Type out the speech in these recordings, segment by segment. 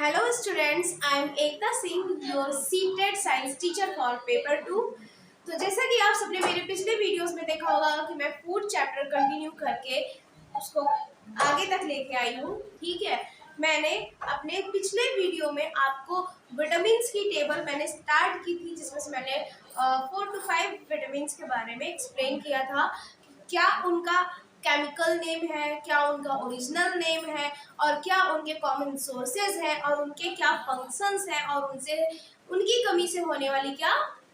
Hello students, I am Ekta Singh, your seated science teacher for paper 2। तो जैसा कि आप सबने मेरे पिछले वीडियोस में देखा होगा कि मैं फूड चैप्टर कंटिन्यू करके उसको आगे तक लेके आई हूँ। ठीक है, मैंने अपने पिछले वीडियो में आपको विटामिन की टेबल मैंने स्टार्ट की थी, जिसमें से मैंने 4 to 5 विटामिन के बारे में एक्सप्लेन किया था। क्या उनका केमिकल नेम है, क्या उनका ओरिजिनल नेम है, और क्या उनके कॉमन सोर्सेज हैं, और उनके क्या फंक्शंस हैं, और उनसे उनकी कमी से होने वाली क्या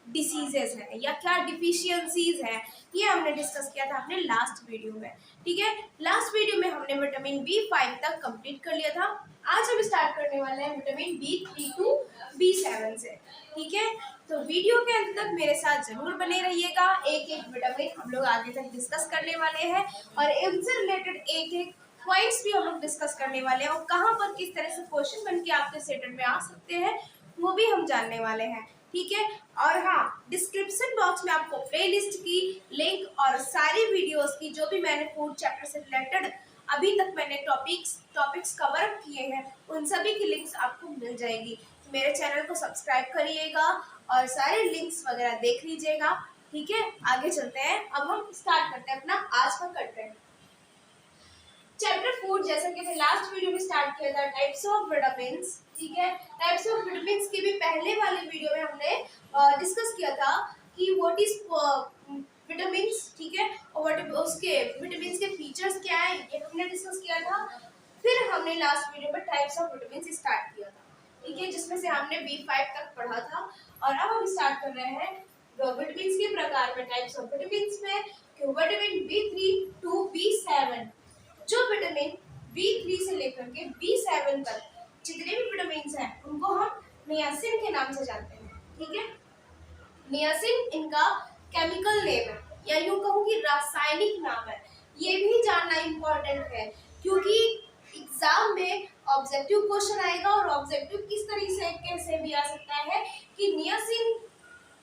डिसीजेस हैं या क्या डिफिशियंसीज हैं, ये हमने डिस्कस किया था अपने लास्ट वीडियो में। ठीक है, लास्ट वीडियो में हमने विटामिन B5 तक कंप्लीट कर लिया था। आज हम स्टार्ट करने वाले हैं विटामिन B3 टू B7 से। ठीक है, तो वीडियो के अंत तक मेरे साथ जरूर बने रहिएगा। एक एक विटामिन हम लोग आगे तक डिस्कस करने वाले हैं और इनसे रिलेटेड एक एक पॉइंट्स भी हम लोग डिस्कस करने वाले हैं, और कहाँ पर किस तरह से क्वेश्चन बन के आपके सेटेड में आ सकते हैं वो भी हम जानने वाले हैं। ठीक है, और हाँ, डिस्क्रिप्शन बॉक्स में आपको प्लेलिस्ट की लिंक और सारी वीडियोस की जो भी मैंने फूड चैप्टर से रिलेटेड अभी तक मैंने टॉपिक्स कवर अप किए हैं, उन सभी की लिंक्स आपको मिल जाएगी। तो मेरे चैनल को सब्सक्राइब करिएगा और सारे लिंक्स वगैरह देख लीजिएगा। ठीक है, आगे चलते हैं। अब हम स्टार्ट करते हैं अपना आज का कंटेंट। चैप्टर फूड, जैसा कि लास्ट वीडियो में स्टार्ट किया था, टाइप्स ऑफ विटामिन्स। ठीक है, टाइप्स ऑफ विटामिन्स की भी पहले वाले वीडियो में हमने डिस्कस किया था कि व्हाट इज विटामिन्स। ठीक है, और उसके विटामिन्स के फीचर्स क्या है ये हमने डिस्कस किया था। फिर हमने लास्ट वीडियो में टाइप्स ऑफ विटामिन्स स्टार्ट किया था। ठीक है, जिसमें से हमने B5 तक पढ़ा था, और अब हम स्टार्ट कर रहे हैं विटामिन्स के प्रकार में, टाइप्स ऑफ विटामिन्स में, विटामिन B3 टू B7। जो विटामिन B3 से लेकर के B7 तक जितने भी विटामिन हैं उनको हम नियासिन के नाम से जानते हैं। ठीक है, नियासिन इनका केमिकल नेम है, या यूं कहूँ कि रासायनिक नाम है। ये भी जानना इम्पोर्टेंट है, क्योंकि एग्जाम में ऑब्जेक्टिव क्वेश्चन आएगा, और ऑब्जेक्टिव किस तरीके से कैसे भी आ सकता है कि नियासिन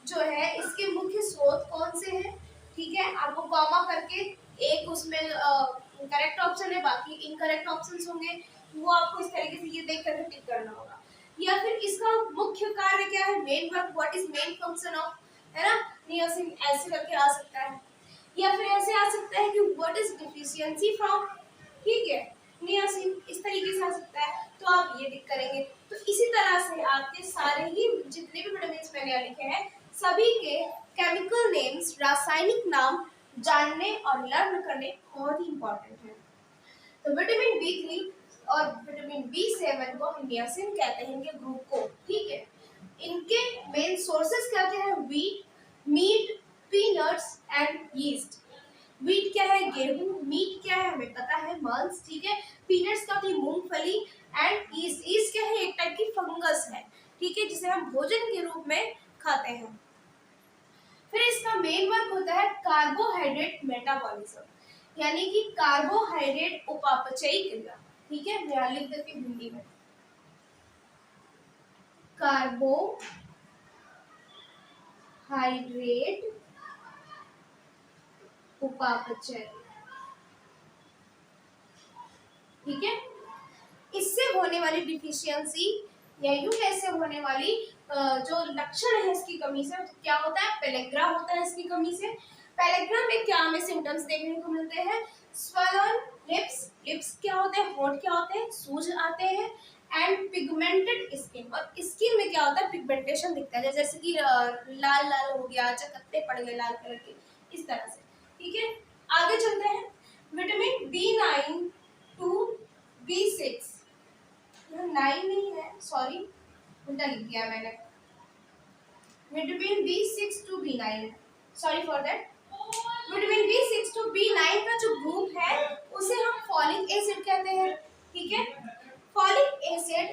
जो है इसके मुख्य स्रोत कौन से हैं। ठीक है, आपको कॉमा करके एक उसमें करेक्ट ऑप्शन है, बाकी इनकरेक्ट ऑप्शंस होंगे, वो आपको इस तरीके से ये देख करके टिक करना होगा। या फिर इसका मुख्य कार्य क्या है, main work, what is main function of, है ना, नियासिन, ऐसे करके आ सकता है। या फिर ऐसे आ सकता है कि व्हाट इज डिफिशियंसी फ्रॉम। ठीक है, नियासिन इस तरीके से आ सकता है, तो आप ये टिक करेंगे। तो इसी तरह से आपके सारे ही जितने भी विटामिन मैंने लिखे हैं सभी के केमिकल नेम्स, रासायनिक नाम जानने और लर्न करने बहुत ही इंपॉर्टेंट है। तो विटामिन B3 और विटामिन B7 को हम नियासिन कहते हैं, इनके ग्रुप को। ठीक है, इनके मेन सोर्सेस क्या क्या है, wheat, meat, peanuts and yeast. Wheat क्या है, गेहूं। मीट क्या है, हमें पता है, मांस। ठीक है, पीनट्स का होती है मूंगफली, एंड ईस्ट, ईस्ट क्या है, एक टाइप की फंगस है। ठीक है, जिसे हम भोजन के रूप में खाते हैं। फिर इसका मेन वर्क होता है कार्बोहाइड्रेट मेटाबॉलिज्म, यानी कि कार्बोहाइड्रेट उपापचयी क्रिया। ठीक है, मैं लिख देती हूँ हिंदी में, कार्बोहाइड्रेट उपापचय। ठीक है, इससे होने वाली डिफिशियंसी या यूं कैसे होने वाली जो लक्षण है इसकी कमी से, तो क्या होता है, पेलेग्रा होता है इसकी कमी से। पेलेग्रा में क्या हमें सिम्टम्स देखने को मिलते हैं, स्वलन लिप्स, लिप्स क्या होते हैं, होंठ क्या होते हैं, सूज आते हैं, एंड पिगमेंटेड स्किन, और स्किन में क्या होता है, पिगमेंटेशन दिखता है, जैसे कि लाल लाल हो गया, चकत्ते पड़ गए लाल कलर के, इस तरह से। ठीक है, आगे चलते हैं। विटामिन B9 टू B6, 9 नहीं है, सॉरी उल्टा लिख दिया मैंने, vitamin B6 to B9, sorry for that. Vitamin B6 to B9 का जो ग्रुप है उसे हम फॉलिक एसिड कहते हैं। ठीक है, फॉलिक एसिड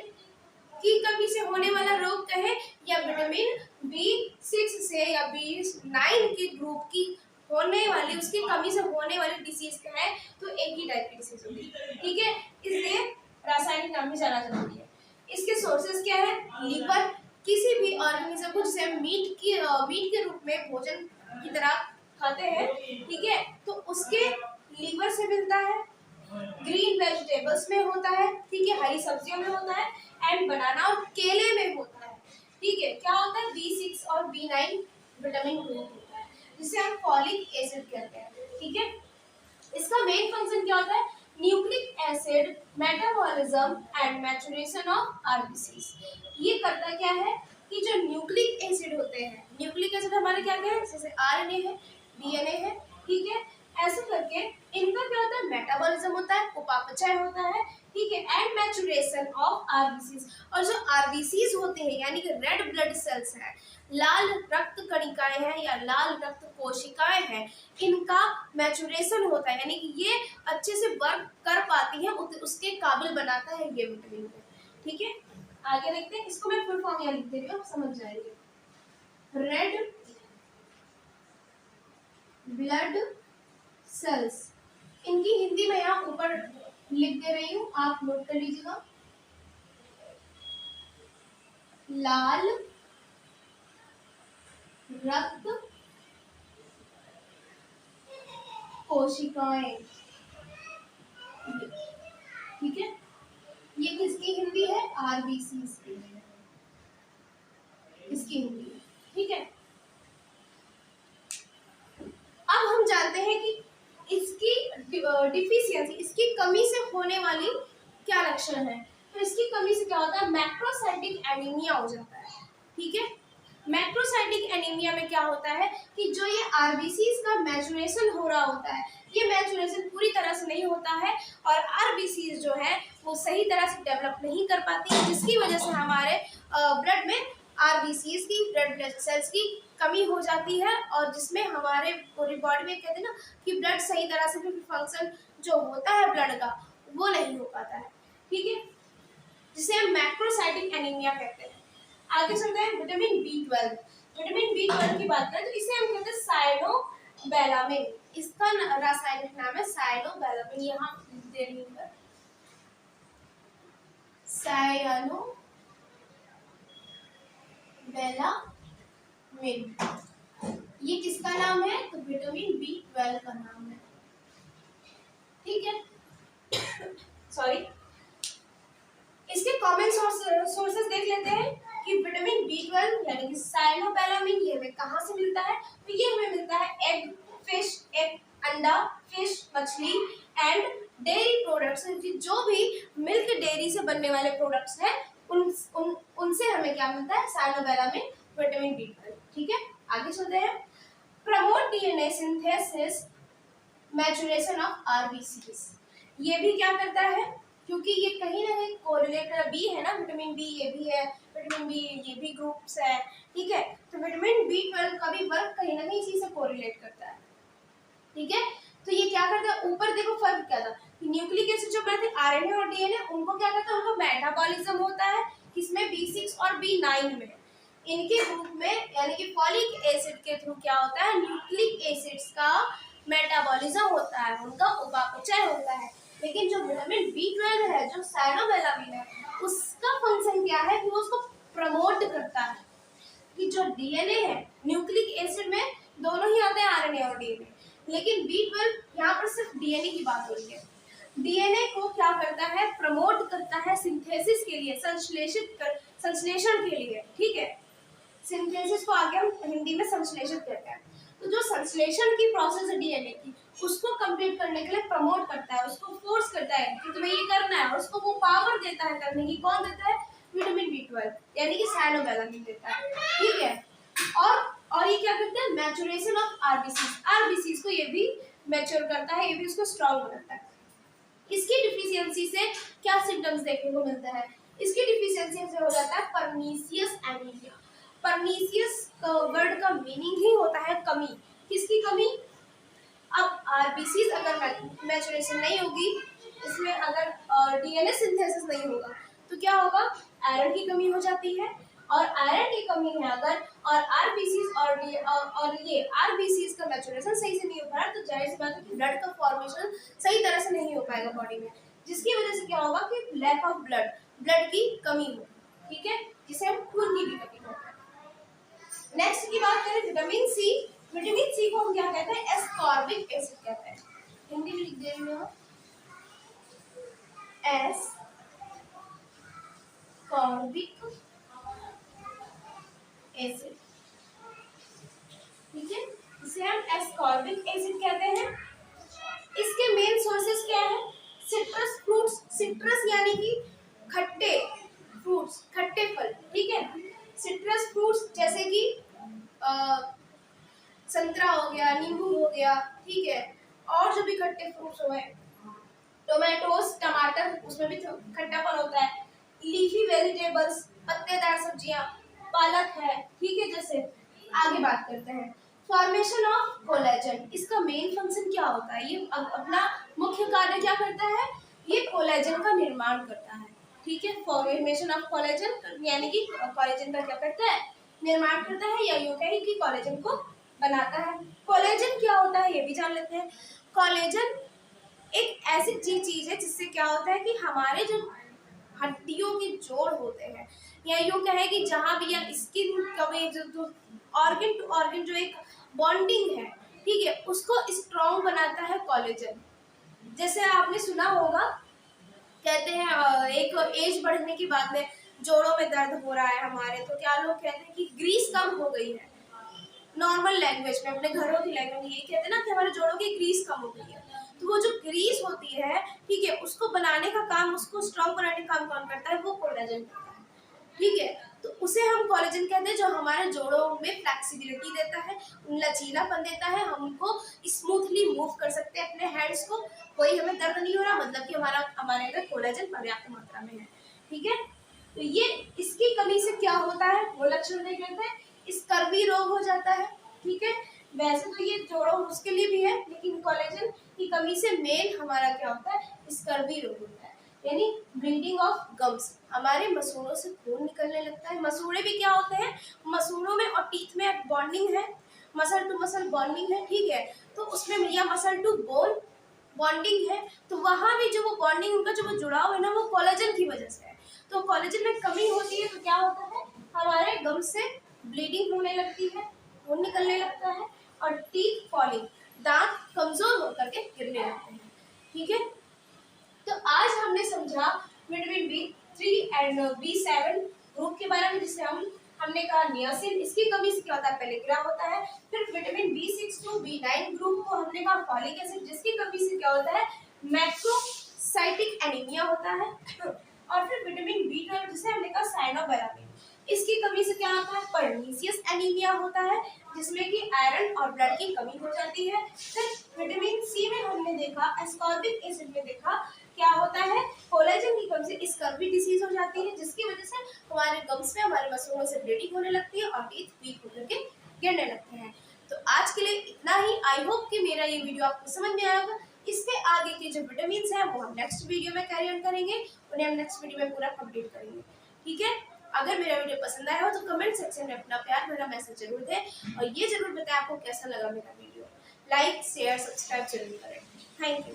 की कमी से होने वाला रोग कहे, या विटामिन B6 से या B9 के ग्रुप की होने वाली, उसकी कमी से होने वाली डिसीज कहे, तो एक ही टाइप की डिसीज होगी। ठीक है, इसलिए रासायनिक नाम भी जाना जरूरी है। इसके सोर्सेज क्या है, लीवर, किसी भी ऑर्गेनिज्म को जिसे मीट के रूप में भोजन की तरह खाते हैं। ठीक है, तो उसके लीवर से मिलता है, ग्रीन वेजिटेबल्स में होता है। ठीक है, हरी सब्जियों में होता है, एंड बनाना और केले में होता है। ठीक है, क्या होता है B6 और B9 विटामिन ग्रुप होता है जिसे हम फॉलिक एसिड कहते हैं। ठीक है, इसका मेन फंक्शन क्या होता है, nucleic acid metabolism and maturation of RBCs. ये करता क्या है कि जो न्यूक्लिक एसिड होते हैं, न्यूक्लिक एसिड हमारे क्या क्या है, जैसे आरएनए है, डीएनए है, ठीक है, ऐसे करके इनका क्या होता है, मेटाबॉलिज्म होता है, उपापचय होता है, ठीक है, एंड मैचुरेशन ऑफ आरबीसीज। और जो आरबीसीज होते हैं यानी कि रेड ब्लड सेल्स हैं, लाल रक्त कणिकाएं हैं या लाल रक्त कोशिकाएं हैं, इनका मैचुरेशन होता है यानी कि ये अच्छे से वर्क कर पाती है, उसके काबिल बनाता है ये विटामिन को। ठीक है, आगे देखते हैं, इसको मैं फुल फॉर्म यहाँ लिख दे रही हूँ, समझ जाएंगे। रेड ब्लड सेल्स, इनकी हिंदी में यहाँ ऊपर लिख दे रही हूँ, आप नोट कर लीजिएगा। लाल रक्त कोशिकाएं, ठीक है, ये किसकी हिंदी है, आरबीसी की, इसकी हिंदी है। ठीक है, अब हम जानते हैं कि इसकी डिफिशियंसी, इसकी कमी से होने वाली क्या लक्षण है। तो इसकी कमी से क्या होता है, मैक्रोसाइटिक एनीमिया हो जाता है। ठीक है, मैक्रोसाइटिक एनीमिया में क्या होता है कि जो ये आरबीसीज का मैचुरेशन हो रहा होता है, ये मैचुरेशन पूरी तरह से नहीं होता है और आरबीसीज जो है वो सही तरह से डेवलप नहीं कर पाती है, जिसकी वजह से हमारे ब्लड में आरबीसीज की, रेड ब्लड सेल्स की कमी हो जाती है और जिसमें हमारे पूरी बॉडी में कहते हैं ना कि ब्लड सही तरह से भी फंक्शन जो होता है ब्लड का वो नहीं हो पाता है। ठीक है, जिसे हम मैक्रोसाइटिक एनीमिया कहते हैं। आगे चलते हैं विटामिन B12। विटामिन B12 की बात करें तो इसे हम कहते हैं साइनोबैलामिन, इसका रासायनिक नाम है साइनोबैलामिन, यहाँ दे रही हूँ साइनोबैलामिन, ये किसका नाम है, तो विटामिन B12 का नाम है। ठीक है, सॉरी, इसके कॉमन सोर्सेस देख लेते हैं कि विटामिन B12 यानी कि साइनोबैलामिन ये हमें कहाँ से मिलता है, तो ये हमें मिलता है एग, फिश, एग अंडा, फिश मछली एंड डेयरी प्रोडक्ट्स, जो भी मिल्क डेयरी से बनने वाले प्रोडक्ट्स हैं उनसे हमें क्या मिलता है, साइनोबैलामिन, विटामिन B12। ठीक है, आगे चलते हैं। Promote DNA synthesis, maturation of RBCs, ये भी क्या करता है, क्योंकि ये कहीं ना कहीं कोरिलेटेड, बी है ना, विटामिन बी ये भी है, विटामिन बी ये भी ग्रुप्स है। ठीक है, तो विटामिन B12 का भी वर्क कहीं ना कहीं इसी से कोरिलेट करता है। ठीक है, तो ये क्या करता है, ऊपर देखो फर्क क्या था कि न्यूक्लिक एसिड जो बनते हैं आरएनए और डीएनए, उनको क्या करता है, उनको मेटाबॉलिज्म होता है किसमें, B6 और B9 में। इनके ग्रुप में यानी कि फॉलिक एसिड के थ्रू क्या होता है, न्यूक्लिक एसिड्स का मेटाबॉलिज्म होता है, उनका उपापचय होता है। लेकिन जो विटामिन B12 है, जो साइनोबैलामिन है, उसका फंक्शन क्या है कि वो उसको प्रमोट करता है कि जो डीएनए है, न्यूक्लिक एसिड में दोनों ही आते हैं आरएनए और डीएनए, लेकिन B12 यहाँ पर सिर्फ डीएनए की बात हो रही है। डीएनए को क्या करता है, प्रमोट करता है सिंथेसिस के लिए, संश्लेषण के लिए। ठीक है, सिंथेसिस को आगे हम हिंदी में संश्लेषण कहते हैं। तो जो संश्लेषण की प्रोसेस है डीएनए की, उसको कंप्लीट करने के लिए प्रमोट करता है, उसको फोर्स करता है कि तुम्हें ये करना है, और उसको वो पावर देता है करने की। कौन देता है, विटामिन B12 यानी कि साइनोबैलामिन देता है। ठीक है, और ये क्या करता है, मैचुरेशन ऑफ आरबीसीज, आरबीसीज को ये भी मैच्योर करता है, ये भी उसको स्ट्रांग बनाता है। इसकी डिफिशियंसी से क्या सिम्टम्स देखने को मिलता है, इसकी डिफिशियंसी से हो जाता है परनीसियस एनीमिया। परनीसियस वर्ड का मीनिंग ही होता है कमी। किसकी कमी, अब आरबीसीज अगर मैचुरेशन नहीं होगी, इसमें अगर डीएनए सिंथेसिस नहीं होगा तो क्या होगा, आयरन की कमी हो जाती है, और आयरन की कमी है अगर, और आरबीसीज और ये आरबीसीज का मैचुरेशन सही से नहीं हो पा रहा, तो जाहिर सी बात है कि ब्लड का फॉर्मेशन सही तरह से नहीं हो पाएगा बॉडी में, जिसकी वजह से क्या होगा कि लैक ऑफ ब्लड, ब्लड की कमी होगी। ठीक है, जिसे हम खून की भी कमी कहते हैं। नेक्स्ट की बात करें विटामिन सी। विटामिन सी को हम क्या कहते हैं, एस्कॉर्बिक एसिड कहते हैं। हिंदी में लिख दे रही हूँ, एस्कॉर्बिक एस्कॉर्बिक एसिड, ठीक है, इसे हम एस्कॉर्बिक एसिड कहते हैं। इसके मेन सोर्सेस क्या है? सिट्रस फ्रूट्स, सिट्रस यानी कि खट्टे फ्रूट्स, खट्टे फल, ठीक है। सिट्रस फ्रूट्स जैसे कि संतरा हो गया, नींबू हो गया, ठीक है, और जो भी खट्टे फ्रूट्स हो गए, टोमेटोस, टमाटर, उसमें भी खट्टापन होता है। लीफी वेजिटेबल्स, पत्तेदार सब्जियां, पालक है, ठीक है। जैसे आगे बात करते हैं फॉर्मेशन ऑफ कोलेजन। इसका मेन फंक्शन क्या होता है? ये अपना मुख्य कार्य क्या करता है? ये कोलेजन का निर्माण करता है, ठीक है। फॉर्मेशन ऑफ कोलेजन यानी कि कोलेजन का क्या करता है? निर्माण करता है, या यूं कहें कि कोलेजन को बनाता है। कोलेजन क्या होता है ये भी जान लेते हैं। कोलेजन एक ऐसी चीज है जिससे क्या होता है कि हमारे जो हड्डियों के जोड़ होते हैं, या यूं कहे कि जहां भी या स्किन का जो ऑर्गन टू ऑर्गन जो एक बॉन्डिंग है, ठीक है, उसको स्ट्रॉन्ग बनाता है कोलेजन। जैसे आपने सुना होगा, कहते हैं एक एज बढ़ने के बाद में जोड़ों में दर्द हो रहा है हमारे, तो क्या लोग कहते हैं कि ग्रीस कम हो गई है। नॉर्मल लैंग्वेज में, अपने घरों की लैंग्वेज में ये कहते हैं ना कि हमारे जोड़ों की ग्रीस कम हो गई है। तो वो जो ग्रीस होती है, ठीक है, उसको बनाने का काम, उसको स्ट्रॉन्ग बनाने का काम कौन करता है? वो कोलेजन करता है, ठीक है। तो उसे हम कोलेजन कहते हैं, जो हमारे जोड़ों में फ्लेक्सिबिलिटी देता है, लचीलापन देता है, हम उनको स्मूथली मूव कर सकते हैं अपने हैंड्स को, कोई हमें दर्द नहीं हो रहा, मतलब कि हमारे अंदर कोलेजन पर्याप्त मात्रा में है, ठीक है। तो ये इसकी कमी से क्या होता है वो लक्षण देख लेते हैं। स्कर्वी रोग हो जाता है, ठीक है। वैसे तो ये जोड़ों उसके लिए भी है, लेकिन कोलेजन की कमी से मेन हमारा क्या होता है? स्कर्वी रोग होता है, यानी ब्लीडिंग ऑफ गम्स, हमारे मसूड़ों से खून निकलने लगता है। मसूड़े भी क्या होते हैं? मसूड़ों में और टीथ में बॉन्डिंग है, मसल टू मसल बॉन्डिंग है, ठीक है। तो उसमें या मसल टू बोन बॉन्डिंग है, तो वहां भी जो वो बॉन्डिंग, उनका जो वो जुड़ाव है ना, वो कोलेजन की वजह से है। तो कोलेजन में कमी होती है तो क्या होता है? हमारे गम से ब्लीडिंग होने लगती है, खून निकलने लगता है, और टीथ फॉलिंग, दांत कमजोर होकर के गिरने लगते हैं, ठीक है। तो आज हमने समझा vitamin B3 and B7 group के बारे में, जिसे हमने कहा नियासिन, इसकी कमी से क्या होता है? पेलिग्रा होता है। फिर vitamin B6 to B9 group को हमने कहा फॉलिक एसिड, जिसकी कमी से क्या होता है? मैक्रोसाइटिक एनीमिया होता है। और फिर विटामिन B12 जिसे हमने कहा साइनोबैराबिन, इसकी कमी से क्या होता है? पर्नीसियस एनीमिया होता है, जिसमें कि आयरन और ब्लड की कमी हो जाती है। फिर विटामिन सी में हमने देखा, एस्कॉर्बिक एसिड में देखा, क्या होता है? कोलेजन की कमी से स्कर्वी डिसीज हो जाती है, जिसकी वजह से हमारे गम्स में, हमारे मसूड़ों से ब्लीडिंग होने लगती है और टीथ वीक होकर के गिरने लगते हैं। तो आज के लिए इतना ही। आई होप कि मेरा ये वीडियो आपको समझ में आएगा। इसके आगे के जो विटामिन हैं वो हम नेक्स्ट वीडियो में कैरी ऑन करेंगे, उन्हें हम नेक्स्ट वीडियो में पूरा कंप्लीट करेंगे, ठीक है। अगर मेरा वीडियो पसंद आया हो तो कमेंट सेक्शन में अपना प्यार भरा मैसेज जरूर दें, और ये जरूर बताएं आपको कैसा लगा मेरा वीडियो। लाइक शेयर सब्सक्राइब जरूर करें। Thank you.